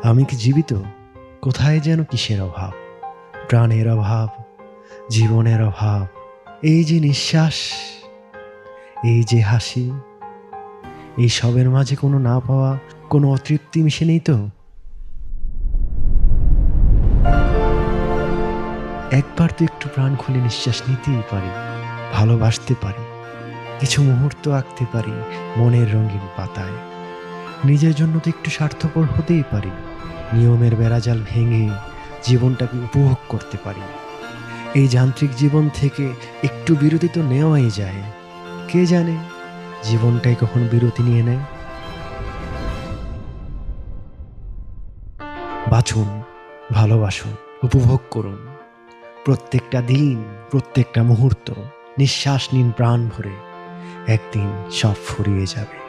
আমি কি জীবিত? কোথায় যেন কিসের অভাব, প্রাণের অভাব, জীবনের অভাব। এই যে নিঃশ্বাস, এই যে হাসি, এই সবের মাঝে কোনো না পাওয়া, কোনো অতৃপ্তি মিশে নেই তো? একবার তো একটু প্রাণ খুলে নিঃশ্বাস নিতেই পারি, ভালোবাসতে পারি, কিছু মুহূর্ত আঁকতে পারি মনের রঙিন পাতায়। নিজের জন্য তো একটু স্বার্থপর হতেই পারি, নিয়মের বেড়াজাল ভেঙে জীবনটাকে উপভোগ করতে পারি। এই যান্ত্রিক জীবন থেকে একটু বিরতি তো নেওয়াই যায়। কে জানে জীবনটাই কখন বিরতি নিয়ে নেয়। বাঁচুন, ভালোবাসুন, উপভোগ করুন প্রত্যেকটা দিন, প্রত্যেকটা মুহূর্ত। নিঃশ্বাস নিন প্রাণ ভরে, একদিন সব ফুরিয়ে যাবে।